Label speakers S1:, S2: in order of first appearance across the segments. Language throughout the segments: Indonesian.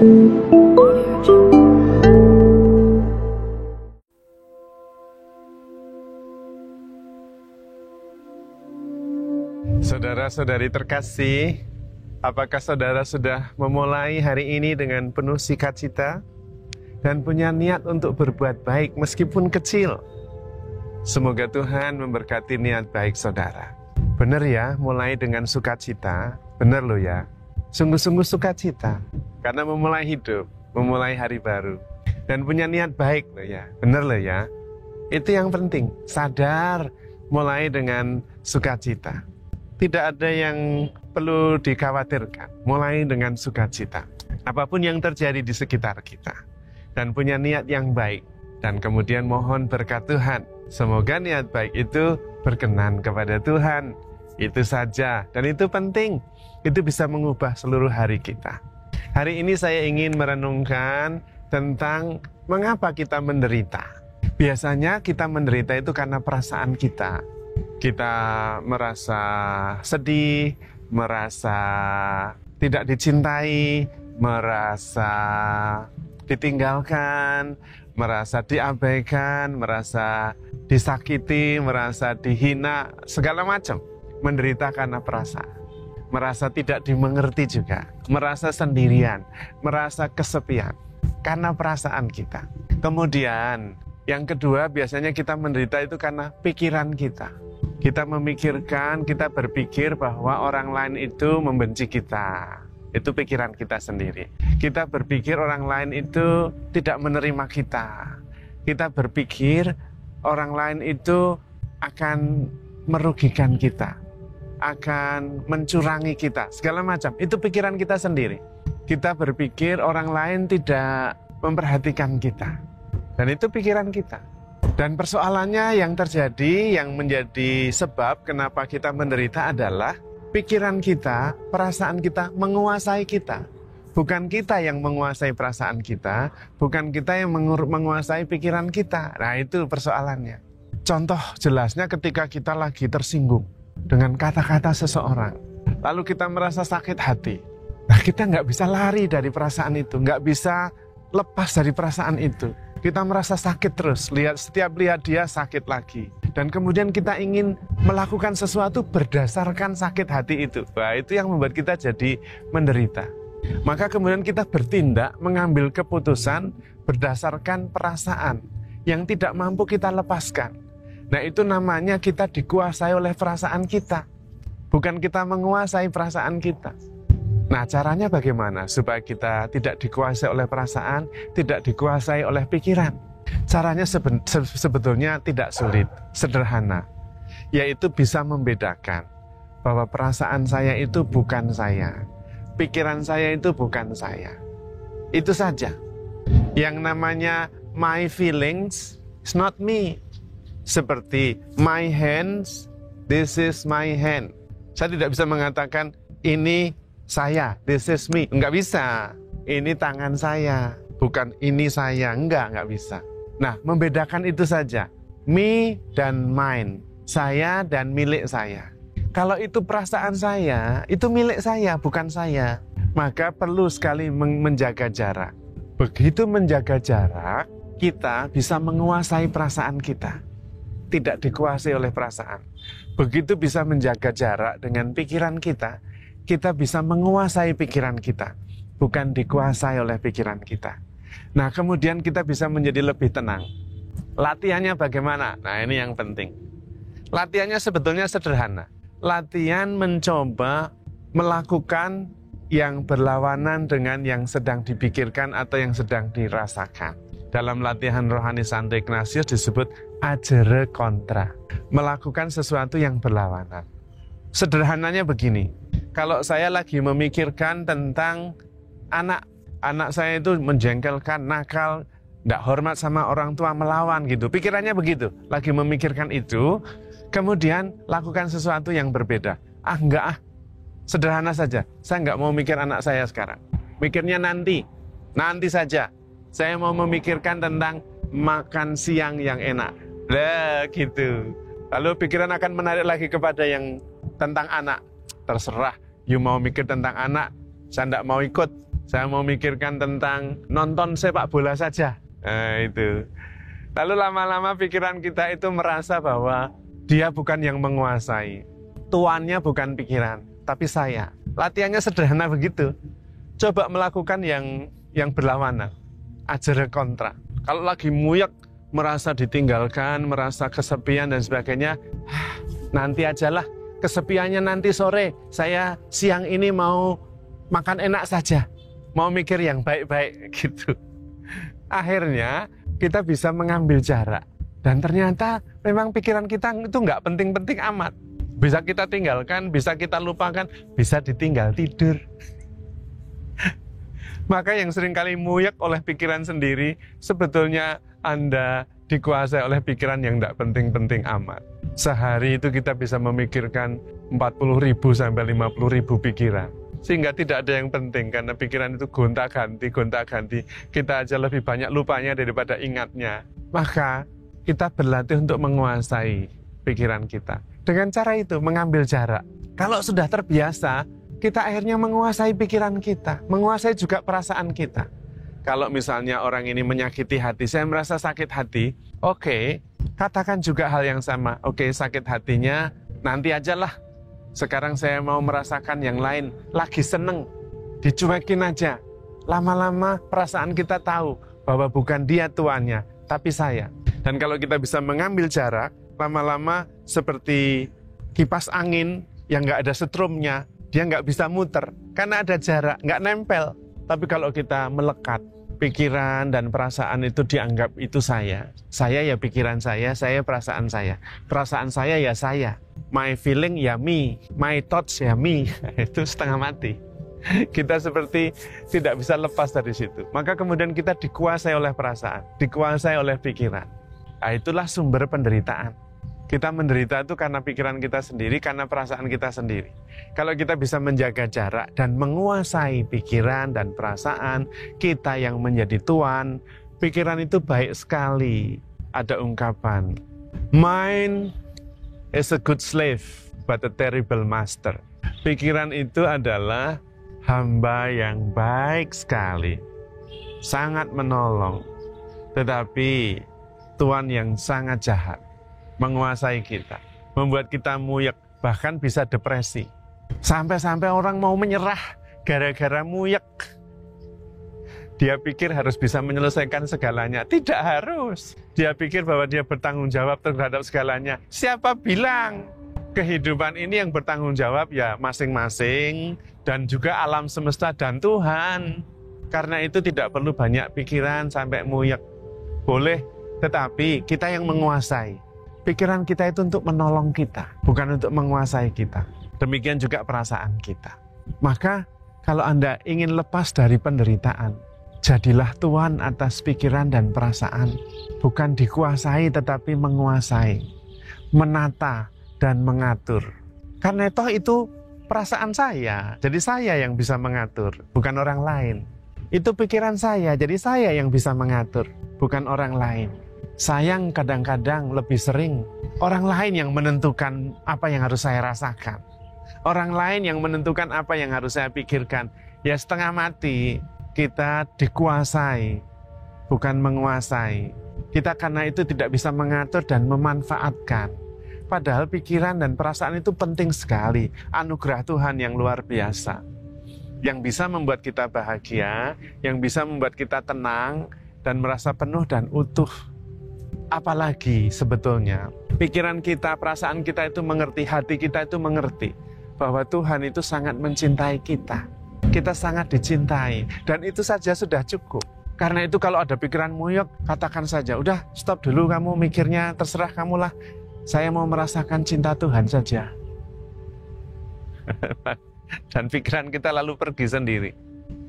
S1: Saudara-saudari terkasih, apakah saudara sudah memulai hari ini dengan penuh sukacita dan punya niat untuk berbuat baik meskipun kecil? Semoga Tuhan memberkati niat baik saudara. Benar ya, mulai dengan sukacita, benar loh ya. Sungguh-sungguh sukacita, karena memulai hidup, memulai hari baru. Dan punya niat baik loh ya, benar loh ya. Itu yang penting, sadar mulai dengan sukacita. Tidak ada yang perlu dikhawatirkan, mulai dengan sukacita. Apapun yang terjadi di sekitar kita, dan punya niat yang baik, dan kemudian mohon berkat Tuhan. Semoga niat baik itu berkenan kepada Tuhan. Itu saja, dan itu penting. Itu bisa mengubah seluruh hari kita. Hari ini saya ingin merenungkan tentang mengapa kita menderita. Biasanya kita menderita itu karena perasaan kita. Kita merasa sedih, merasa tidak dicintai, merasa ditinggalkan, merasa diabaikan, merasa disakiti, merasa dihina, segala macam. Menderita karena perasaan. Merasa tidak dimengerti juga, merasa sendirian, merasa kesepian, karena perasaan kita. Kemudian, yang kedua biasanya kita menderita itu karena pikiran kita. Kita memikirkan, kita berpikir bahwa orang lain itu membenci kita. Itu pikiran kita sendiri. Kita berpikir orang lain itu tidak menerima kita. Kita berpikir orang lain itu akan merugikan kita, akan mencurangi kita, segala macam. Itu pikiran kita sendiri. Kita berpikir orang lain tidak memperhatikan kita. Dan itu pikiran kita. Dan persoalannya yang terjadi, yang menjadi sebab kenapa kita menderita adalah pikiran kita, perasaan kita menguasai kita. Bukan kita yang menguasai perasaan kita, bukan kita yang menguasai pikiran kita. Nah, itu persoalannya. Contoh jelasnya ketika kita lagi tersinggung dengan kata-kata seseorang, lalu kita merasa sakit hati. Nah, kita nggak bisa lari dari perasaan itu, nggak bisa lepas dari perasaan itu. Kita merasa sakit terus, setiap lihat dia sakit lagi. Dan kemudian kita ingin melakukan sesuatu berdasarkan sakit hati itu. Wah, itu yang membuat kita jadi menderita. Maka kemudian kita bertindak, mengambil keputusan berdasarkan perasaan yang tidak mampu kita lepaskan. Nah, itu namanya kita dikuasai oleh perasaan kita. Bukan kita menguasai perasaan kita. Nah, caranya bagaimana supaya kita tidak dikuasai oleh perasaan, tidak dikuasai oleh pikiran? Caranya sebetulnya tidak sulit, sederhana. Yaitu bisa membedakan bahwa perasaan saya itu bukan saya. Pikiran saya itu bukan saya. Itu saja. Yang namanya my feelings is not me. Seperti my hands, this is my hand. Saya tidak bisa mengatakan ini saya, this is me. Enggak bisa. Ini tangan saya, bukan ini saya. Enggak bisa. Nah, membedakan itu saja. Me dan mine. Saya dan milik saya. Kalau itu perasaan saya, itu milik saya, bukan saya. Maka perlu sekali menjaga jarak. Begitu menjaga jarak, kita bisa menguasai perasaan kita. Tidak dikuasai oleh perasaan. Begitu bisa menjaga jarak dengan pikiran kita, kita bisa menguasai pikiran kita, bukan dikuasai oleh pikiran kita. Nah, kemudian kita bisa menjadi lebih tenang. Latihannya bagaimana? Nah, ini yang penting. Latihannya sebetulnya sederhana. Latihan mencoba melakukan yang berlawanan dengan yang sedang dipikirkan atau yang sedang dirasakan. Dalam latihan rohani Santo Ignatius disebut ajere kontra. Melakukan sesuatu yang berlawanan. Sederhananya begini. Kalau saya lagi memikirkan tentang anak saya itu menjengkelkan, nakal, tidak hormat sama orang tua, melawan gitu. Pikirannya begitu, lagi memikirkan itu, kemudian lakukan sesuatu yang berbeda. Enggak sederhana saja. Saya enggak mau mikir anak saya sekarang. Mikirnya nanti saja. Saya mau memikirkan tentang makan siang yang enak. Lah gitu. Lalu pikiran akan menarik lagi kepada yang tentang anak. Terserah. You mau mikir tentang anak, saya tidak mau ikut. Saya mau mikirkan tentang nonton sepak bola saja. Nah, itu. Lalu lama-lama pikiran kita itu merasa bahwa dia bukan yang menguasai. Tuannya bukan pikiran, tapi saya. Latihannya sederhana begitu. Coba melakukan yang berlawanan. Ajar kontra. Kalau lagi muyak, merasa ditinggalkan, merasa kesepian dan sebagainya, nanti ajalah. Kesepiannya nanti sore. Saya siang ini mau makan enak saja. Mau mikir yang baik-baik gitu. Akhirnya kita bisa mengambil jarak. Dan ternyata memang pikiran kita itu nggak penting-penting amat. Bisa kita tinggalkan, bisa kita lupakan, bisa ditinggal tidur. Maka yang seringkali muyak oleh pikiran sendiri, sebetulnya Anda dikuasai oleh pikiran yang nggak penting-penting amat. Sehari itu kita bisa memikirkan 40.000 sampai 50.000 pikiran. Sehingga tidak ada yang penting, karena pikiran itu gonta-ganti. Kita aja lebih banyak lupanya daripada ingatnya. Maka kita berlatih untuk menguasai pikiran kita. Dengan cara itu, mengambil jarak. Kalau sudah terbiasa, kita akhirnya menguasai pikiran kita. Menguasai juga perasaan kita. Kalau misalnya orang ini menyakiti hati, saya merasa sakit hati. Oke, katakan juga hal yang sama. Oke, sakit hatinya, nanti ajalah. Sekarang saya mau merasakan yang lain, lagi seneng, dicuekin aja. Lama-lama perasaan kita tahu bahwa bukan dia tuannya, tapi saya. Dan kalau kita bisa mengambil jarak, lama-lama seperti kipas angin yang nggak ada setrumnya, dia nggak bisa muter, karena ada jarak, nggak nempel. Tapi kalau kita melekat, pikiran dan perasaan itu dianggap itu saya. Saya ya pikiran saya perasaan saya. Perasaan saya ya saya. My feeling ya me, my thoughts ya me. Itu setengah mati. Kita seperti tidak bisa lepas dari situ. Maka kemudian kita dikuasai oleh perasaan, dikuasai oleh pikiran. Nah, itulah sumber penderitaan. Kita menderita itu karena pikiran kita sendiri, karena perasaan kita sendiri. Kalau kita bisa menjaga jarak dan menguasai pikiran dan perasaan, kita yang menjadi tuan, pikiran itu baik sekali. Ada ungkapan, mind is a good slave, but a terrible master. Pikiran itu adalah hamba yang baik sekali, sangat menolong, tetapi tuan yang sangat jahat. Menguasai kita, membuat kita muyak, bahkan bisa depresi. Sampai-sampai orang mau menyerah gara-gara muyak. Dia pikir harus bisa menyelesaikan segalanya. Tidak harus. Dia pikir bahwa dia bertanggung jawab terhadap segalanya. Siapa bilang? Kehidupan ini yang bertanggung jawab ya masing-masing, dan juga alam semesta dan Tuhan. Karena itu tidak perlu banyak pikiran sampai muyak. Boleh, tetapi kita yang menguasai. Pikiran kita itu untuk menolong kita, bukan untuk menguasai kita. Demikian juga perasaan kita. Maka kalau Anda ingin lepas dari penderitaan, jadilah tuan atas pikiran dan perasaan. Bukan dikuasai tetapi menguasai, menata dan mengatur. Karena itu perasaan saya, jadi saya yang bisa mengatur, bukan orang lain. Itu pikiran saya, jadi saya yang bisa mengatur, bukan orang lain. Sayang kadang-kadang lebih sering orang lain yang menentukan apa yang harus saya rasakan. Orang lain yang menentukan apa yang harus saya pikirkan. Ya setengah mati, kita dikuasai, bukan menguasai. Kita karena itu tidak bisa mengatur dan memanfaatkan. Padahal pikiran dan perasaan itu penting sekali. Anugerah Tuhan yang luar biasa. Yang bisa membuat kita bahagia, yang bisa membuat kita tenang dan merasa penuh dan utuh. Apalagi sebetulnya pikiran kita, perasaan kita itu mengerti, hati kita itu mengerti bahwa Tuhan itu sangat mencintai kita. Kita sangat dicintai dan itu saja sudah cukup. Karena itu kalau ada pikiran muyak, katakan saja, udah stop dulu kamu mikirnya, terserah kamulah. Saya mau merasakan cinta Tuhan saja. Dan pikiran kita lalu pergi sendiri.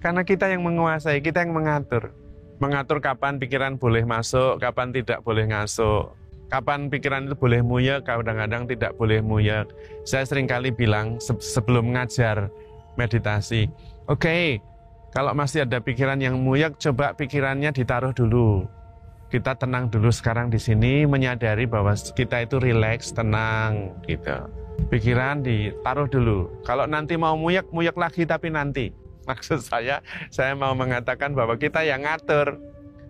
S1: Karena kita yang menguasai, kita yang mengatur. Mengatur kapan pikiran boleh masuk, kapan tidak boleh masuk. Kapan pikiran itu boleh muyak, kadang-kadang tidak boleh muyak. Saya seringkali bilang sebelum ngajar meditasi, oke, kalau masih ada pikiran yang muyak, coba pikirannya ditaruh dulu. Kita tenang dulu sekarang di sini, menyadari bahwa kita itu rileks, tenang, gitu. Pikiran ditaruh dulu. Kalau nanti mau muyak, muyak lagi tapi nanti. Maksud saya mau mengatakan bahwa kita yang ngatur.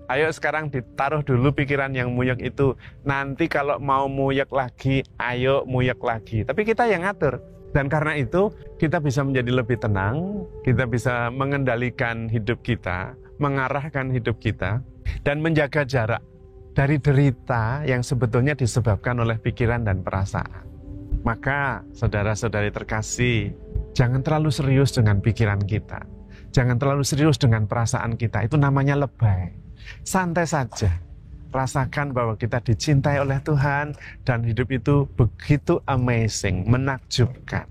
S1: Ayo sekarang ditaruh dulu pikiran yang muyek itu. Nanti kalau mau muyek lagi, ayo muyek lagi. Tapi kita yang ngatur. Dan karena itu kita bisa menjadi lebih tenang, kita bisa mengendalikan hidup kita, mengarahkan hidup kita, dan menjaga jarak dari derita yang sebetulnya disebabkan oleh pikiran dan perasaan. Maka saudara-saudari terkasih, jangan terlalu serius dengan pikiran kita. Jangan terlalu serius dengan perasaan kita, itu namanya lebay. Santai saja, rasakan bahwa kita dicintai oleh Tuhan dan hidup itu begitu amazing, menakjubkan.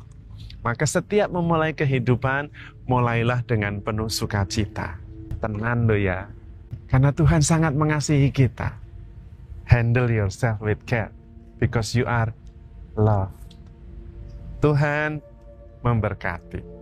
S1: Maka setiap memulai kehidupan, mulailah dengan penuh sukacita. Tenang loh ya, karena Tuhan sangat mengasihi kita. Handle yourself with care, because you are loved. Tuhan memberkati.